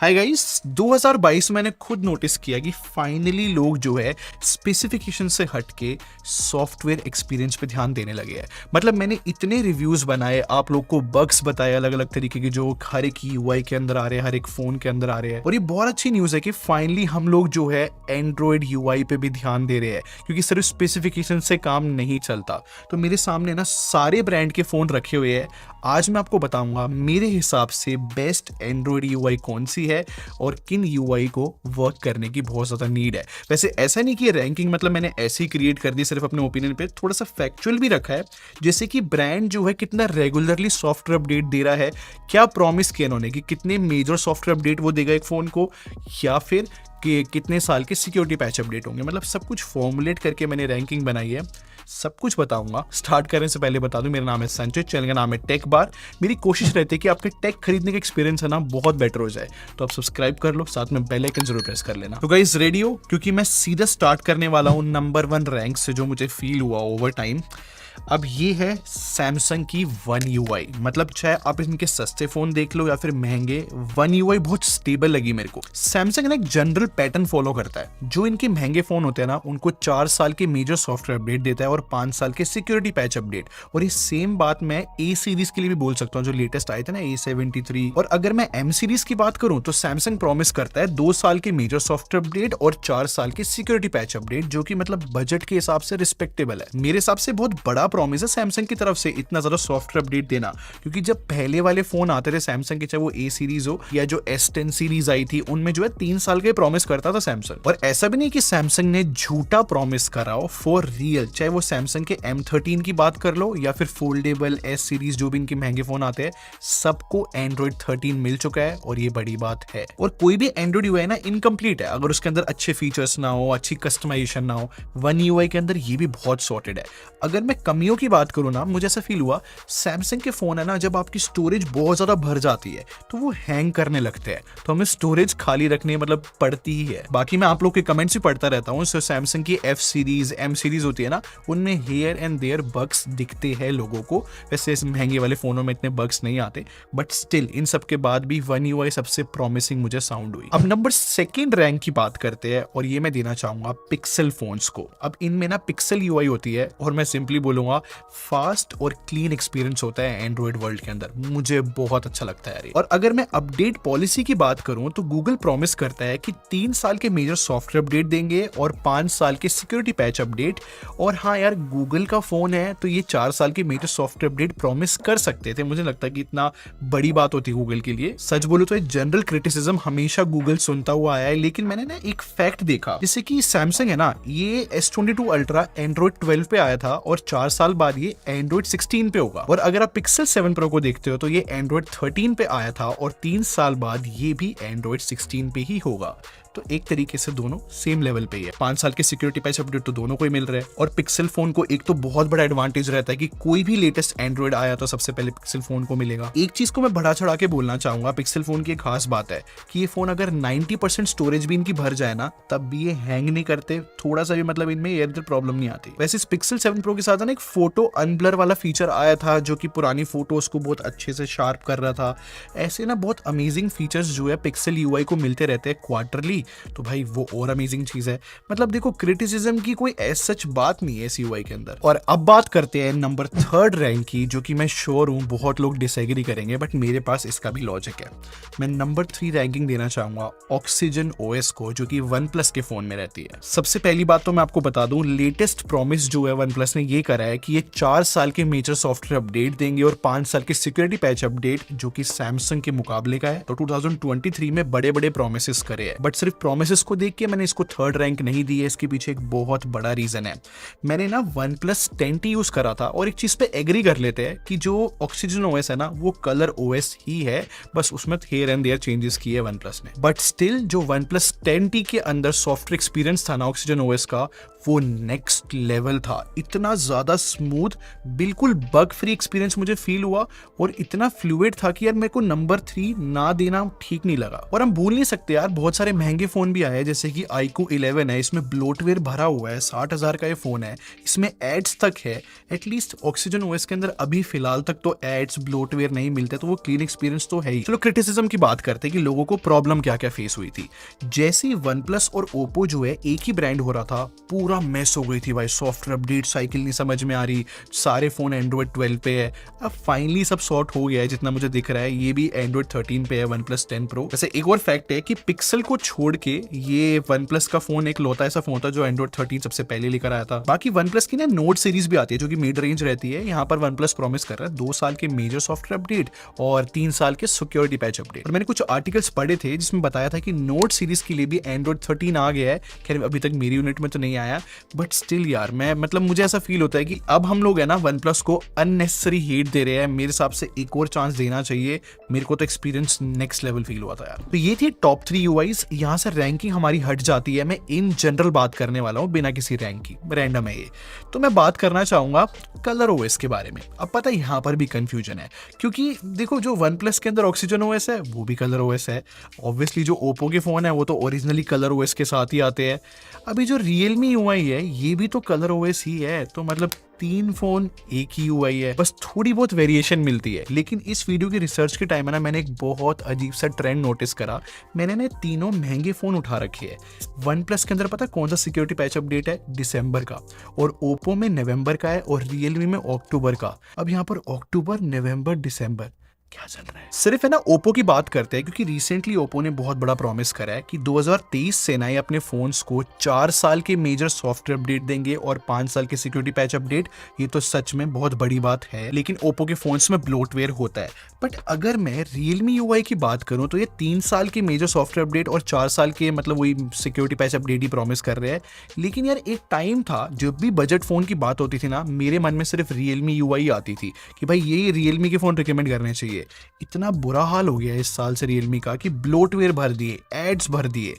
Hi guys, 2022 मैंने खुद notice किया कि फाइनली लोग जो है स्पेसिफिकेशन से हटके सॉफ्टवेयर एक्सपीरियंस पे ध्यान देने लगे हैं। मतलब मैंने इतने रिव्यूज बनाए, आप लोग को बग्स बताए अलग अलग तरीके के जो हर एक यूआई के अंदर आ रहे हैं, हर एक फोन के अंदर आ रहे हैं। और ये बहुत अच्छी न्यूज है कि फाइनली हम लोग जो है एंड्रॉयड यूआई पे भी ध्यान दे रहे हैं, क्योंकि सिर्फ स्पेसिफिकेशन से काम नहीं चलता। तो मेरे सामने ना सारे ब्रांड के फोन रखे हुए हैं। आज मैं आपको बताऊंगा मेरे हिसाब से बेस्ट एंड्रॉयड यूआई कौन सी है और किन यूआई को वर्क करने की बहुत ज़्यादा नीड है। वैसे ऐसा नहीं कि रैंकिंग मतलब मैंने ऐसे ही क्रिएट कर दी सिर्फ अपने ओपिनियन पे, थोड़ा सा फैक्चुअल भी रखा है, जैसे कि ब्रांड जो है कितना रेगुलरली सॉफ्टवेयर अपडेट दे रहा है, क्या प्रॉमिस किया इन्होंने कि कितने मेजर सॉफ्टवेयर अपडेट वो देगा एक फ़ोन को, या फिर कि कितने साल के सिक्योरिटी पैच अपडेट होंगे। मतलब सब कुछ फॉर्मुलेट करके मैंने रैंकिंग बनाई है, सब कुछ बताऊंगा। स्टार्ट करने से पहले बता दूं, मेरा नाम है संजय, चैनल का नाम है टेक बार। मेरी कोशिश रहती है कि आपके टेक खरीदने का एक्सपीरियंस है ना बहुत बेटर हो जाए, तो आप सब्सक्राइब कर लो, साथ में बेल आइकन जरूर प्रेस कर लेना। तो गाइस रेडी हो, क्योंकि मैं सीधा स्टार्ट करने वाला हूं नंबर 1 रैंक से, जो मुझे फील हुआ ओवर टाइम। अब ये है सैमसंग की वन यूआई। मतलब चाहे आप इनके सस्ते फोन देख लो या फिर महंगे, वन यूआई बहुत स्टेबल लगी मेरे को। सैमसंग ना एक जनरल पैटर्न फॉलो करता है, जो इनके महंगे फोन होते हैं ना उनको 4 साल के मेजर सॉफ्टवेयर अपडेट देता है और 5 साल के सिक्योरिटी पैच अपडेट। और ये सेम बात मैं ए सीरीज के लिए भी बोल सकता हूँ, जो लेटेस्ट आए थे ना A73। और अगर मैं एम सीरीज की बात करूं तो सैमसंग प्रॉमिस करता है 2 साल के मेजर सॉफ्टवेयर अपडेट और 4 साल के सिक्योरिटी पैच अपडेट, जो कि मतलब बजट के हिसाब से रिस्पेक्टेबल है। मेरे हिसाब से बहुत बड़ा प्रॉमिस है सैमसंग की तरफ से इतना ज्यादा सॉफ्टवेयर अपडेट देना, क्योंकि जब पहले वाले फोन आते थे सैमसंग के, चाहे वो A सीरीज हो या जो S10 सीरीज आई थी, उनमें जो है 3 साल के प्रॉमिस करता था सैमसंग। और ऐसा भी नहीं कि सैमसंग ने झूठा प्रॉमिस करा हो, फॉर रियल। चाहे वो सैमसंग के M13 की बात कर लो या फिर फोल्डेबल S सीरीज, जो भी इनके महंगे फोन आते हैं, सबको एंड्रॉइड 13 मिल चुका है, और ये बड़ी बात है। और कोई भी एंड्रॉइड यूआई ना इनकम्प्लीट है अगर उसके अंदर अच्छे फीचर्स ना हो, अच्छी कस्टमाइजेशन ना हो। वन यूआई के अंदर ये भी बहुत सॉर्टेड है। अगर मैं कमियों की बात करूं ना, मुझे ऐसा फील हुआ सैमसंग के फोन है ना, जब आपकी स्टोरेज बहुत ज्यादा भर जाती है तो वो हैंग करने लगते हैं, तो हमें स्टोरेज खाली रखनी मतलब पड़ती ही है। बाकी मैं आप लोग के कमेंट्स भी पढ़ता रहता हूँ। सैमसंग की F सीरीज M सीरीज होती है ना, उनमें हियर एंड देयर बग्स दिखते हैं लोगों को। वैसे इस महंगे वाले फोनों में इतने बग्स नहीं आते, बट स्टिल इन सब के बाद भी वन यूआई सबसे प्रॉमिसिंग मुझे साउंड हुई। अब नंबर 2 रैंक की बात करते हैं, और ये मैं देना चाहूंगा पिक्सल फोन्स को। अब इनमें ना पिक्सल यूआई होती है, और मैं सिंपली बोलूंगा फास्ट और क्लीन एक्सपीरियंस होता है एंड्रॉइड वर्ल्ड के अंदर। मुझे बहुत अच्छा लगता है यार। और अगर मैं अपडेट पॉलिसी की बात करूं तो गूगल प्रॉमिस करता है कि 3 साल के मेजर सॉफ्टवेयर अपडेट देंगे और 5 साल के सिक्योरिटी पैच अपडेट। और हाँ यार, गूगल का फोन है तो ये 4 साल के मेजर सॉफ्टवेयर अपडेट प्रॉमिस कर सकते थे। मुझे लगता है कि इतना बड़ी बात होती है गूगल के लिए। सच बोलूं तो जनरल क्रिटिसिज्म हमेशा गूगल सुनता हुआ आया है, लेकिन मैंने ना एक फैक्ट देखा, जैसे कि सैमसंग है ना, ये S22 अल्ट्रा एंड्रॉइड 12 पे आया था और 4 साल बाद ये एंड्रॉइड 16 पे होगा। और अगर आप पिक्सल 7 प्रो को देखते हो तो ये एंड्रॉइड 13 पे आया था और 3 साल बाद ये भी एंड्रॉइड 16 पे ही होगा। तो एक तरीके से दोनों सेम लेवल पे ही है। 5 साल के सिक्योरिटी पैच अपडेट तो दोनों को ही मिल रहा है। और पिक्सल फोन को एक तो बहुत बड़ा एडवांटेज रहता है कि कोई भी लेटेस्ट एंड्रॉइड आया तो सबसे पहले पिक्सल फोन को मिलेगा। एक चीज को मैं बढ़ा चढ़ा के बोलना चाहूंगा, पिक्सल फोन की एक खास बात है कि ये फोन अगर 90% स्टोरेज भी इनकी भर जाए ना, तब भी ये हैंग नहीं करते, थोड़ा सा भी मतलब इनमें एयर प्रॉब्लम नहीं आती। वैसे इस पिक्सल 7 प्रो के साथ ना एक फोटो अनब्लर वाला फीचर आया था, जो कि पुरानी फोटोज को बहुत अच्छे से शार्प कर रहा था। ऐसे ना बहुत अमेजिंग फीचर्स जो है पिक्सल यूआई को मिलते रहते हैं क्वार्टरली, तो भाई वो और अमेजिंग चीज है। मतलब देखो, क्रिटिसिज्म की कोई ऐसा सच बात नहीं है इस यूआई के अंदर। और अब बात करते हैं नंबर 3 रैंक की, जो कि मैं श्योर हूं बहुत लोग डिसएग्री करेंगे, बट मेरे पास इसका भी लॉजिक है। मैं नंबर 3 रैंकिंग देना चाहूंगा ऑक्सीजन ओएस को, जो कि वन प्लस के फोन में रहती है। सबसे पहली बात तो मैं आपको बता दूं, लेटेस्ट प्रॉमिस जो है वन प्लस ने ये करा है कि ये 4 साल के मेजर सॉफ्टवेयर अपडेट देंगे और 5 साल के सिक्योरिटी पैच अपडेट, जो कि सैमसंग के मुकाबले का है। तो 2023 में बड़े बड़े प्रोमिस करे हैं, बट सिर्फ प्रोमिस को देख के मैंने इसको 3rd रैंक नहीं दी है। इसके पीछे एक बहुत बड़ा रीजन है। मैंने ना OnePlus 10T यूज करा था, और एक चीज पे एग्री कर लेते हैं कि जो ऑक्सीजन ओएस है ना, वो कलर ओएस ही है, बस उसमें हियर एंड देयर चेंजेस किए OnePlus ने। बट स्टिल जो OnePlus 10T के अंदर सॉफ्टवेयर एक्सपीरियंस था ना ऑक्सीजन ओएस का, वो नेक्स्ट लेवल था। इतना ज़्यादा स्मूथ, बिल्कुल बग फ्री एक्सपीरियंस मुझे फील हुआ और इतना फ्लूइड था कि यार मेरे को नंबर 3 ना देना ठीक नहीं लगा। और हम भूल नहीं सकते यार, बहुत सारे महंगे फ़ोन भी आए हैं, जैसे कि iQOO 11 है, इसमें ब्लोटवेयर भरा हुआ है, 60,000 का ये फ़ोन है, इसमें एड्स तक है। एटलीस्ट ऑक्सीजन ओएस के अंदर अभी फिलहाल तक तो एड्स ब्लोटवेयर नहीं मिलते, तो वो क्लीन एक्सपीरियंस तो है ही। चलो क्रिटिसिज्म की बात करते हैं कि लोगों को प्रॉब्लम क्या क्या फेस हुई थी। जैसे वन प्लस और ओप्पो जो है एक ही ब्रांड हो रहा था, पूरा मेस हो गई थी भाई, सॉफ्टवेयर अपडेट साइकिल नहीं समझ में आ रही, सारे फोन एंड्रॉइड 12 पे है। अब फाइनली सब सॉर्ट हो गया है, जितना मुझे दिख रहा है ये भी एंड्रॉइड 13 पे है, वन प्लस 10 प्रो। वैसे एक और फैक्ट है कि पिक्सल को छोड़ के ये वन प्लस का फोन एक लौता ऐसा फोन था जो एंड्रॉइड 13 सबसे पहले लेकर आया था। बाकी वन प्लस की ना नोट सीरीज भी आती है जो कि मिड रेंज रहती है। यहाँ पर वन प्लस प्रॉमिस कर रहा है 2 साल के मेजर सॉफ्टवेयर अपडेट और 3 साल के सिक्योरिटी पैच अपडेट। और मैंने कुछ आर्टिकल्स पढ़े थे जिसमें बताया था कि नोट सीरीज के लिए भी एंड्रॉइड 13 आ गया है। खैर अभी तक मेरी यूनिट में तो नहीं आया, बट स्टिल यार मैं मतलब मुझे ऐसा फील होता है कि अब हम लोग है ना वन प्लस को अननेसेसरी हेट दे रहे हैं। मेरे हिसाब से एक और चांस देना चाहिए। मेरे को तो एक्सपीरियंस नेक्स्ट लेवल फील हुआ था यार। तो ये थी टॉप 3 यूआईज। यहाँ से रैंकिंग हमारी हट जाती है, मैं इन जनरल बात करने वाला हूँ बिना किसी रैंक की, रैंडम है ये। तो मैं बात करना चाहूंगा कलर ओएस के बारे में। अब पता है यहाँ पर भी कंफ्यूजन है, क्योंकि देखो जो वन प्लस के अंदर ऑक्सीजन ओएस है वो भी कलर ओएस है, ऑब्वियसली जो ओप्पो के फोन है वो तो ओरिजिनली कलर ओएस के साथ ही आते हैं। अभी जो रियलमी यूआई है ये भी तो कलर ओएस ही है, तो मतलब 3 फोन एक ही यूआई है, बस थोड़ी बहुत वेरिएशन मिलती है। लेकिन इस वीडियो की रिसर्च के टाइम में ना मैंने एक बहुत अजीब सा ट्रेंड नोटिस करा। मैंने ना तीनों महंगे फोन उठा रखे हैं। वन प्लस के अंदर पता कौन सा सिक्योरिटी पैच अपडेट है? दिसंबर का, और ओप्पो में नवंबर का है, और रियलमी में अक्टूबर का। अब यहाँ पर अक्टूबर, नवंबर, दिसंबर क्या चल रहा है? सिर्फ है ना ओप्पो की बात करते हैं, क्योंकि रिसेंटली ओप्पो ने बहुत बड़ा प्रॉमिस करा है कि 2023 से ना ये अपने फोन्स को 4 साल के मेजर सॉफ्टवेयर अपडेट देंगे और 5 साल के सिक्योरिटी पैच अपडेट। ये तो सच में बहुत बड़ी बात है, लेकिन ओप्पो के फोन्स में ब्लोटवेयर होता है। बट अगर मैं रियलमी यूआई की बात करूं तो ये 3 साल के मेजर सॉफ्टवेयर अपडेट और 4 साल के मतलब वही सिक्योरिटी पैच अपडेट ही प्रॉमिस कर रहे हैं। लेकिन यार एक टाइम था जब भी बजट फोन की बात होती थी ना, मेरे मन में सिर्फ रियलमी यूआई आती थी कि भाई ये रियलमी के फोन रिकमेंड करने चाहिए। इतना बुरा हाल हो गया है इस साल से रियलमी का कि ब्लोटवेयर भर दिए, एड्स भर दिए।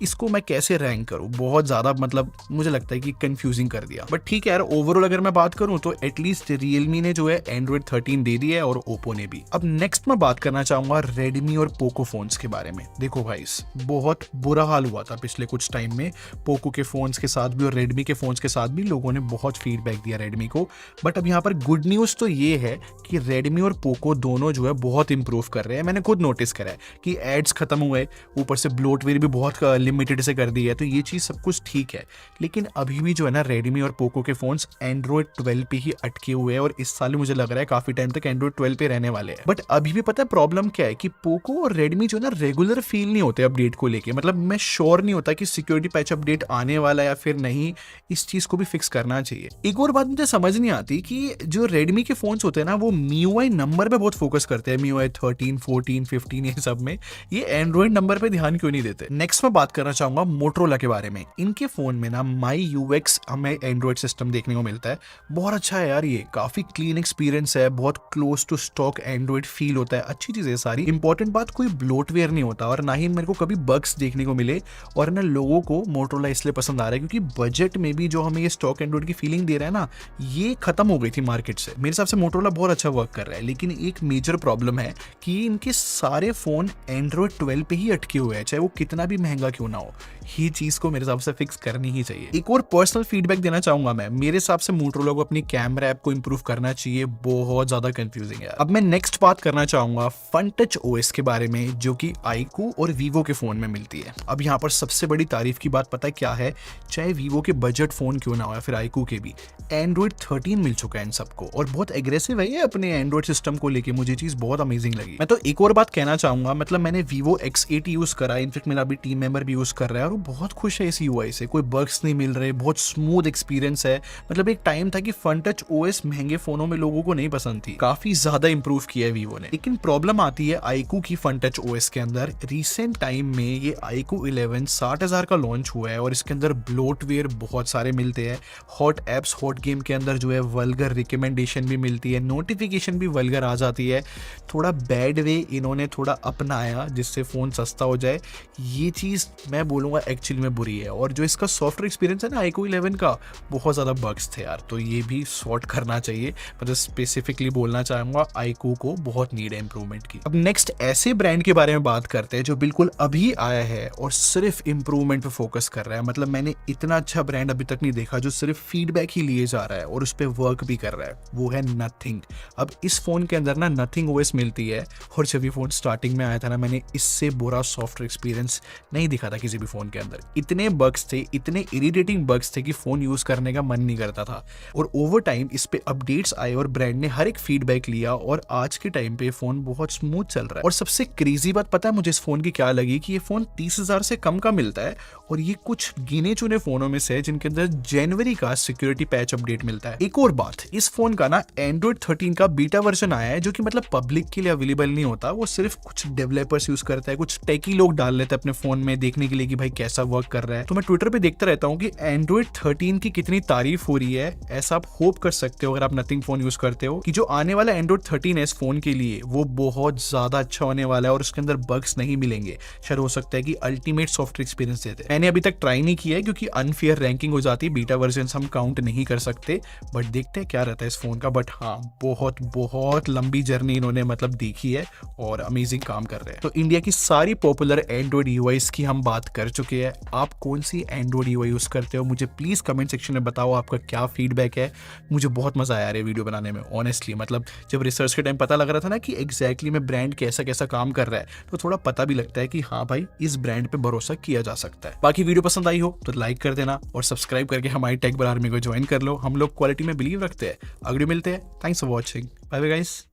इसको मैं कैसे रैंक करूं? बहुत ज्यादा मतलब मुझे लगता है कि कंफ्यूजिंग कर दिया। बट ठीक है यार, ओवरऑल अगर मैं बात करूं तो एटलीस्ट रियलमी ने जो है एंड्रॉइड 13 दे दिया है और ओप्पो ने भी। अब नेक्स्ट मैं बात करना चाहूंगा रेडमी और पोको फोन्स के बारे में। देखो भाई बहुत बुरा हाल हुआ था पिछले कुछ टाइम में पोको के फोन्स के साथ भी और रेडमी के फोन्स के साथ भी। लोगों ने बहुत फीडबैक दिया रेडमी को। बट अब यहाँ पर गुड न्यूज तो ये है कि रेडमी और पोको दोनों जो है बहुत इंप्रूव कर रहे हैं। मैंने खुद नोटिस करा है कि एड्स खत्म हुए, ऊपर से ब्लोटवेयर भी बहुत लिमिटेड से कर दी है, तो ये चीज सब कुछ ठीक है। लेकिन अभी भी जो है ना रेडमी और पोको के फोन्स एंड्रॉइड 12 पे ही अटके हुए हैं, और इस साल मुझे लग रहा है काफी टाइम तक एंड्रॉइड 12 पे रहने वाले हैं। बट अभी भी पता है प्रॉब्लम क्या है कि पोको और रेडमी जो है ना रेगुलर फील नहीं होते अपडेट को लेके। मतलब मैं श्योर नहीं होता कि सिक्योरिटी पैच अपडेट आने वाला या फिर नहीं। इस चीज को भी फिक्स करना चाहिए। एक और बात मुझे समझ नहीं आती कि जो रेडमी के फोन्स होते हैं ना वो MIUI नंबर पे बहुत फोकस करते हैं, MIUI 13, 14, 15 ये सब में। ये एंड्रॉइड नंबर पे ध्यान क्यों नहीं देते? नेक्स्ट मैं बात करना चाहूंगा मोटरोला के बारे में। इनके फोन में ना माई UX हमें एंड्रॉइड सिस्टम देखने को मिलता है। बहुत अच्छा है यार, ये काफी क्लीन एक्सपीरियंस है, बहुत close to stock Android feel होता है, अच्छी चीज है सारी। इंपॉर्टेंट बात, कोई ब्लोटवेयर नहीं होता और ना ही मेरे को कभी बग्स देखने को मिले। और ना लोगों को मोटरोला इसलिए पसंद आ रहा है क्योंकि बजट में भी जो हमें ये स्टॉक एंड्रॉइड की फीलिंग दे रहा है ना, ये खत्म हो गई थी मार्केट से। मेरे हिसाब से मोटरोला बहुत अच्छा वर्क कर रहा है। लेकिन एक मेजर प्रॉब्लम है कि इनके सारे फोन एंड्रॉइड 12 पे ही अटके हुए हैं, चाहे वो कितना भी महंगा क्यों ना हो। ये चीज को मेरे हिसाब से फिक्स करनी ही चाहिए। एक और पर्सनल फीडबैक देना चाहूंगा मैं, मेरे हिसाब से मोटरोला को अपनी कैमरा ऐप को इंप्रूव करना चाहिए, बहुत ज्यादा कंफ्यूजिंग है। अब मैं नेक्स्ट बात करना चाहूंगा फन टच ओएस के बारे में, जो कि iQOO और वीवो के फोन में मिलती है। अब यहाँ पर सबसे बड़ी तारीफ की बात पता है क्या है? चाहे वीवो के बजट फोन क्यों ना हो या फिर iQOO के भी, एंड्रॉइड 13 मिल चुका है इन सबको और बहुत एग्रेसिव है ये अपने एंड्रॉइड सिस्टम को लेके। मुझे चीज बहुत अमेजिंग लगी। मैं तो एक और बात कहना चाहूंगा, मतलब मैंने Vivo X80 यूज करा, इनफेक्ट मेरा अभी टीम मेंबर भी यूज कर रहा है और बहुत खुश है इस यूआई से। कोई बग्स नहीं मिल रहे, बहुत स्मूथ एक्सपीरियंस है। मतलब एक टाइम था कि फन टच ओएस महंगे फोनों में लोगों को नहीं पसंद थी, काफी ज्यादा इंप्रूव किया है वीवो ने। लेकिन प्रॉब्लम आती है iQOO की फन टच ओएस के अंदर। रिसेंट टाइम में ये iQOO 11 60,000 का लॉन्च हुआ है और इसके अंदर ब्लोटवेयर बहुत सारे मिलते हैं। हॉट एप्स, हॉट गेम के अंदर जो है वल्गर रिकमेंडेशन भी मिलती है, नोटिफिकेशन भी वल्गर आ जाती है। थोड़ा बैड वे इन्होंने थोड़ा अपनाया जिससे फोन सस्ता हो जाए। ये चीज मैं बोलूँगा एक्चुअली में बुरी है। और जो इसका सॉफ्टवेयर एक्सपीरियंस है ना iQOO 11 का, बहुत ज़्यादा बग्स थे यार, तो ये भी सॉर्ट करना चाहिए। मतलब स्पेसिफिकली बोलना चाहूँगा iQOO को बहुत नीड है इंप्रूवमेंट की। अब नेक्स्ट ऐसे ब्रांड के बारे में बात करते हैं जो बिल्कुल अभी आया है और सिर्फ इंप्रूवमेंट पे फोकस कर रहा है। मतलब मैंने इतना अच्छा ब्रांड अभी तक नहीं देखा जो सिर्फ फीडबैक ही लिए जा रहा है और उस पर वर्क भी कर रहा है, वो है नथिंग। अब इस फोन के अंदर ना नथिंग ओएस मिलती है, और जब ये फोन स्टार्टिंग में आया था ना, मैंने इससे बुरा सॉफ्टवेयर एक्सपीरियंस नहीं दिखा था किसी भी फोन के अंदर। इतने बग्स थे, इतने इरिटेटिंग बग्स थे कि फोन यूज करने का मन नहीं करता था। और ओवर टाइम इस पे अपडेट्स आए और ब्रांड ने हर एक फीडबैक लिया, और आज के टाइम पे फोन बहुत स्मूथ चल रहा है। और सबसे क्रेजी बात पता है मुझे इस फोन की क्या लगी, कि ये फोन 30,000 से कम का मिलता है, और ये कुछ गिने चुने फोनों में से है जिनके अंदर जनवरी का सिक्योरिटी पैच अपडेट मिलता है। एक और बात, इस फोन का ना एंड्रॉइड 13 का बीटा वर्जन आया है, जो कि मतलब पब्लिक के लिए अवेलेबल नहीं होता, वो सिर्फ कुछ डेवलपर्स यूज करता है, कुछ टेकी लोग डाल लेते हैं अपने फोन में देखने के लिए कि भाई कैसा वर्क कर रहा है। तो मैं ट्विटर पे देखता रहता हूँ कि एंड्रॉइड 13 की कितनी तारीफ हो रही है। ऐसा आप होप कर सकते हो अगर आप नथिंग फोन यूज करते हो, कि जो आने वाला एंड्रॉइड 13 है इस फोन के लिए, वो बहुत ज्यादा अच्छा होने वाला है और उसके अंदर बग्स नहीं मिलेंगे। शायद हो सकता है कि अल्टीमेट सॉफ्टवेयर एक्सपीरियंस देते हैं। मैंने अभी तक ट्राई नहीं किया है क्योंकि अनफेयर रैंकिंग हो जाती है, बीटा वर्जन हम काउंट नहीं कर सकते, बट देखते हैं क्या रहता है इस फोन का। बट हाँ, बहुत बहुत लंबी जर्नी इन्होंने मतलब देखी है और अमेजिंग काम कर रहे हैं। तो इंडिया की सारी पॉपुलर एंड्रॉइड यूआईस की हम बात कर चुके हैं। आप कौन सी एंड्रॉइड यूआई यूज करते हो, मुझे प्लीज कमेंट सेक्शन में बताओ आपका क्या फीडबैक है। मुझे बहुत मजा आया है वीडियो बनाने में ऑनेस्टली। मतलब जब रिसर्च के टाइम पता लग रहा था ना कि एग्जैक्टली में ब्रांड कैसा कैसा काम कर रहा है, तो थोड़ा पता भी लगता है कि हाँ भाई, इस ब्रांड पे भरोसा किया जा सकता है। बाकी वीडियो पसंद आई हो तो लाइक कर देना और सब्सक्राइब करके हमारी टेक आर्मी को ज्वाइन कर लो। हम लोग क्वालिटी में बिलीव रखते हैं। अगले मिलते हैं। Thanks for watching. Bye bye guys.